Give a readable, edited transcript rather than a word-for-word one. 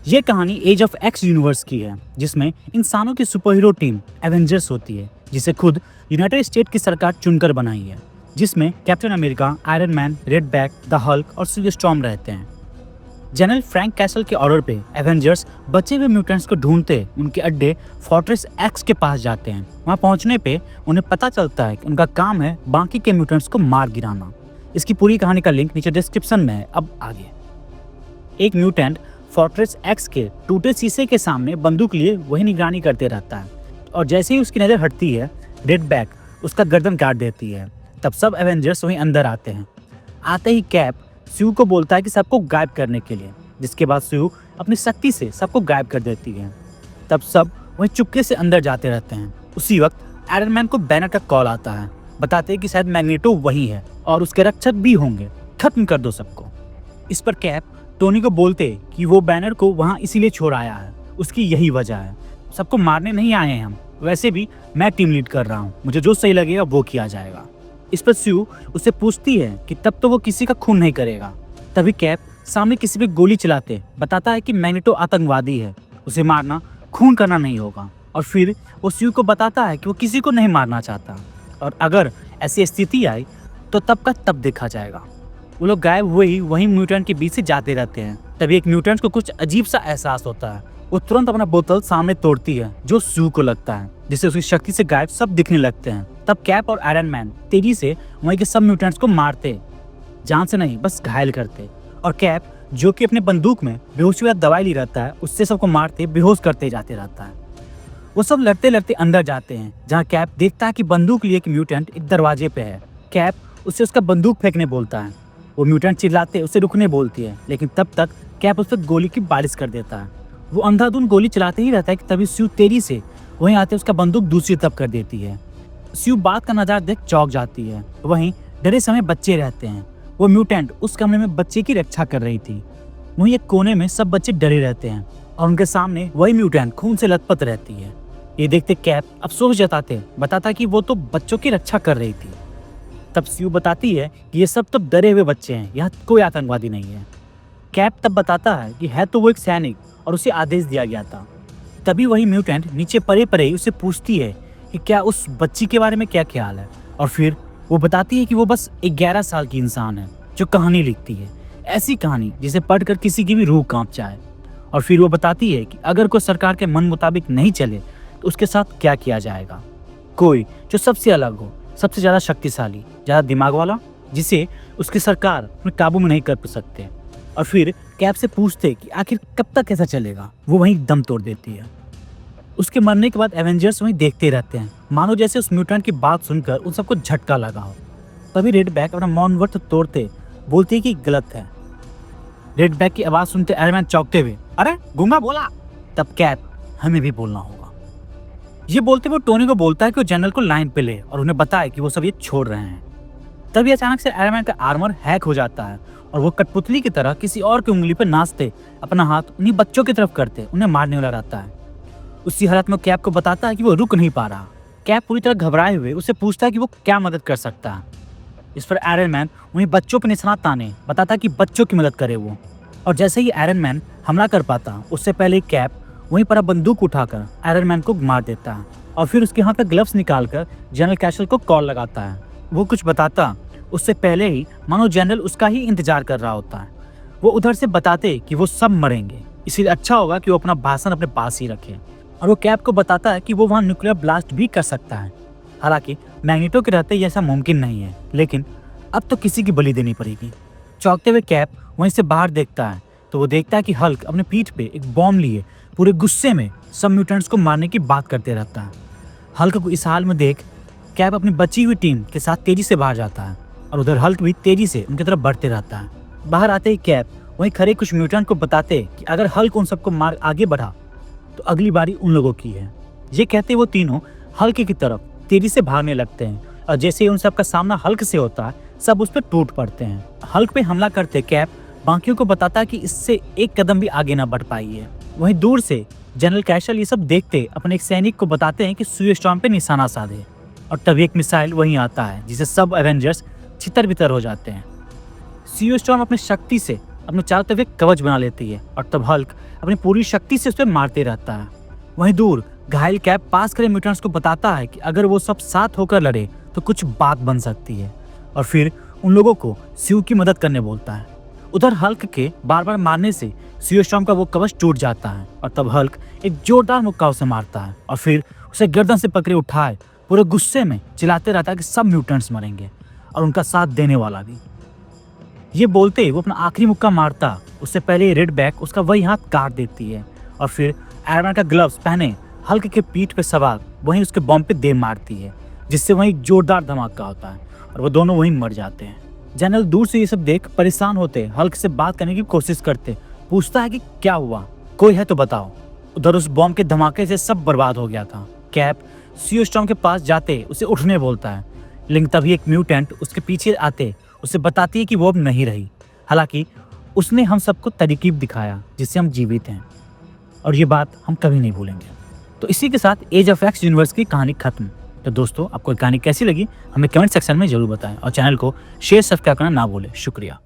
ये कहानी as of x universe की है, जिसमें इंसानों की सुपर हीरो टीम एवेंजर्स होती है, जिसे खुद यूनाइटेड स्टेट की सरकार चुनकर बनाई है, जिसमें captain America, iron man, red back, the Hulk और सिल्वर स्टॉर्म रहते हैं। जनरल फ्रैंक कैसल के ऑर्डर पे एवेंजर्स बचे हुए म्यूटेंट्स को ढूंढते उनके अड्डे फोर्ट्रेस एक्स के पास जाते हैं। वहां पहुंचने पे उन्हें पता चलता है कि उनका काम है बाकी के म्यूटेंट्स को मार गिराना। इसकी पूरी कहानी का लिंक नीचे डिस्क्रिप्शन में है। अब आगे एक म्यूटेंट फोर्ट्रेस एक्स के टूटे शीशे के सामने बंदूक लिए वही निगरानी करते रहता है, और जैसे ही उसकी नज़र हटती है रेड बैक उसका गर्दन काट देती है। तब सब एवेंजर्स वहीं अंदर आते हैं। आते ही कैप स्यू को बोलता है कि सबको गायब करने के लिए, जिसके बाद स्यू अपनी शक्ति से सबको गायब कर देती है। तब सब वहीं चुपके से अंदर जाते रहते हैं। उसी वक्त आयरन मैन को बैनर का कॉल आता है, बताते हैं कि शायद मैग्नेटो वही है और उसके रक्षक भी होंगे, खत्म कर दो सबको। इस पर कैप टोनी को बोलते कि वो बैनर को वहाँ इसीलिए छोड़ आया है, उसकी यही वजह है, सबको मारने नहीं आए हैं हम, वैसे भी मैं टीम लीड कर रहा हूँ, मुझे जो सही लगेगा वो किया जाएगा। इस पर स्यू उससे पूछती है कि तब तो वो किसी का खून नहीं करेगा। तभी कैप सामने किसी पे गोली चलाते बताता है कि मैग्नेटो आतंकवादी है, उसे मारना खून करना नहीं होगा। और फिर वो स्यू को बताता है कि वो किसी को नहीं मारना चाहता, और अगर ऐसी स्थिति आई तो तब का तब देखा जाएगा। वो लोग गायब हुए ही वहीं म्यूटेंट के बीच से जाते रहते हैं। तभी एक म्यूटेंट को कुछ अजीब सा एहसास होता है। वो तुरंत अपना बोतल सामने तोड़ती है, जो स्यू को लगता है, जिससे उसकी शक्ति से गायब सब दिखने लगते हैं। तब कैप और आयरन मैन तेजी से वहीं के सब म्यूटेंट्स को मारते, जान से नहीं बस घायल करते। और कैप जो कि अपने बंदूक में बेहोशी वाला दवाई ली रहता है, उससे सबको मारते बेहोश करते जाते रहता है। वो सब लड़ते लड़ते अंदर जाते हैं, जहाँ कैप देखता है कि बंदूक लिए एक म्यूटेंट एक दरवाजे पे है। कैप उससे उसका बंदूक फेंकने बोलता है। वो म्यूटेंट चिल्लाते उसे रुकने बोलती है, लेकिन तब तक कैप उस पर गोली की बारिश कर देता है। वो अंधाधुंध गोली चलाते ही रहता है कि तभी स्यू तेजी से वहीं आते उसका बंदूक दूसरी तरफ कर देती है। स्यू बात का नजारा देख चौंक जाती है। वहीं डरे समय बच्चे रहते हैं। वो म्यूटेंट उस कमरे में बच्चे की रक्षा कर रही थी। वहीं एक कोने में सब बच्चे डरे रहते हैं और उनके सामने वही म्यूटेंट खून से लथपथ रहती है। ये देखते कैप अफसोस जताते बताता कि वो तो बच्चों की रक्षा कर रही थी। तब स्यू बताती है कि ये सब तो डरे हुए बच्चे हैं, यहाँ कोई आतंकवादी नहीं है। कैप तब बताता है कि है तो वो एक सैनिक और उसे आदेश दिया गया था। तभी वही म्यूटेंट नीचे पड़े पड़े उसे पूछती है कि क्या उस बच्ची के बारे में क्या ख्याल है, और फिर वो बताती है कि वो बस 11 साल की इंसान है जो कहानी लिखती है, ऐसी कहानी जिसे पढ़कर किसी की भी रूह कांप जाए। और फिर वो बताती है कि अगर कोई सरकार के मन मुताबिक नहीं चले तो उसके साथ क्या किया जाएगा। कोई जो सबसे अलग हो, सबसे ज़्यादा शक्तिशाली, ज़्यादा दिमाग वाला, जिसे उसकी सरकार अपने काबू में नहीं कर सकते। और फिर कैप से पूछते कि आखिर कब तक ऐसा चलेगा। वो वहीं दम तोड़ देती है। उसके मरने के बाद एवेंजर्स वहीं देखते रहते हैं, मानो जैसे उस म्यूटेंट की बात सुनकर उन सबको झटका लगा हो। तभी रेड बैक अपना मौन व्रत तोड़ते बोलते कि गलत है। रेड बैक की आवाज़ सुनते आयरन मैन चौंकते हुए, अरे गूंगा बोला। तब कैप, हमें भी बोलना होगा। ये बोलते वो टोनी को बोलता है कि वो जनरल को लाइन पे ले और उन्हें बताए कि वो सब ये छोड़ रहे हैं। तभी अचानक से आयरन मैन का आर्मर हैक हो जाता है और वो कठपुतली की तरह किसी और की उंगली पर नाचते अपना हाथ उन्हीं बच्चों की तरफ करते उन्हें मारने वाला रहता है। उसी हालत में कैप को बताता है कि वो रुक नहीं पा रहा। कैप पूरी तरह घबराए हुए उससे पूछता है कि वो क्या मदद कर सकता है। इस पर आयरन मैन उन्हीं बच्चों पर निशाना ताने बताता है कि बच्चों की मदद करे वो। और जैसे ही आयरन मैन हमला कर पाता, उससे पहले कैप वहीं पर बंदूक उठाकर आयरन मैन को मार देता है और फिर उसके हाथ का ग्लव्स निकालकर जनरल कैसल को कॉल लगाता है। वो कुछ बताता उससे पहले ही मानो जनरल उसका ही इंतजार कर रहा होता है। वो उधर से बताते कि वो सब मरेंगे, इसलिए अच्छा होगा कि वो अपना भाषण अपने पास ही रखे। और वो कैप को बताता है कि वो वहाँ न्यूक्लियर ब्लास्ट भी कर सकता है। हालांकि मैग्नेटो के रहते ही ऐसा मुमकिन नहीं है, लेकिन अब तो किसी की बलि देनी पड़ेगी। चौंकते हुए कैप वहीं से बाहर देखता है तो वो देखता है कि हल्क अपने पीठ पे एक बॉम्ब लिए पूरे गुस्से में सब म्यूटेंट्स को मारने की बात करते रहता है। हल्क को इस हाल में देख कैप अपनी बची हुई टीम के साथ तेजी से बाहर जाता है और उधर हल्क भी तेजी से उनकी तरफ बढ़ते रहता है। बाहर आते ही कैप वहीं खड़े कुछ म्यूटेंट को बताते कि अगर हल्क उन सबको मार आगे बढ़ा तो अगली बारी उन लोगों की है। ये कहते वो तीनों हल्क की तरफ तेजी से भागने लगते हैं और जैसे ही उन सबका सामना हल्क से होता है सब उस पर टूट पड़ते हैं। हल्क पे हमला करते कैप बाकियों को बताता कि इससे एक कदम भी आगे ना बढ़ पाई है। वहीं दूर से जनरल कैसल ये सब देखते अपने एक सैनिक को बताते हैं कि सिल्वर स्टॉर्म पे निशाना साधे। और तभी एक मिसाइल वहीं आता है जिसे सब एवेंजर्स छितर बितर हो जाते हैं। सिल्वर स्टॉर्म अपनी शक्ति से अपने चारों तरफ एक कवच बना लेती है और तब हल्क अपनी पूरी शक्ति से उस पर मारते रहता है। वहीं दूर घायल कैप पास खड़े म्यूटेंट्स को बताता है कि अगर वो सब साथ होकर लड़े तो कुछ बात बन सकती है, और फिर उन लोगों को स्यू की मदद करने बोलता है। उधर हल्क के बार बार मारने से स्यू स्टॉर्म का वो कवच टूट जाता है और तब हल्क एक जोरदार मुक्का उसे मारता है और फिर उसे गर्दन से पकड़े उठाए पूरे गुस्से में चिल्लाते रहता है कि सब म्यूटेंट्स मरेंगे और उनका साथ देने वाला भी। ये बोलते वो अपना आखिरी मुक्का मारता उससे पहले रेड बैक उसका वही हाथ काट देती है और फिर आयरन मैन का ग्लव्स पहने हल्क के पीठ पे सवार वहीं उसके बॉम्ब पे दे मारती है, जिससे वहीं एक जोरदार धमाका होता है और वो दोनों वहीं मर जाते हैं। जनरल दूर से ये सब देख परेशान होते हल्क से बात करने की कोशिश करते, पूछता है कि क्या हुआ, कोई है तो बताओ। उधर उस बॉम्ब के धमाके से सब बर्बाद हो गया था। कैप स्यू स्टॉर्म के पास जाते उसे उठने बोलता है, लेकिन तभी एक म्यूटेंट उसके पीछे आते उसे बताती है कि वो अब नहीं रही। हालांकि उसने हम सबको तरकीब दिखाया जिससे हम जीवित हैं और ये बात हम कभी नहीं भूलेंगे। तो इसी के साथ एज ऑफ एक्स यूनिवर्स की कहानी खत्म। तो दोस्तों, आपको कहानी कैसी लगी हमें कमेंट सेक्शन में जरूर बताएं और चैनल को शेयर सब्सक्राइब करना ना भूलें। शुक्रिया।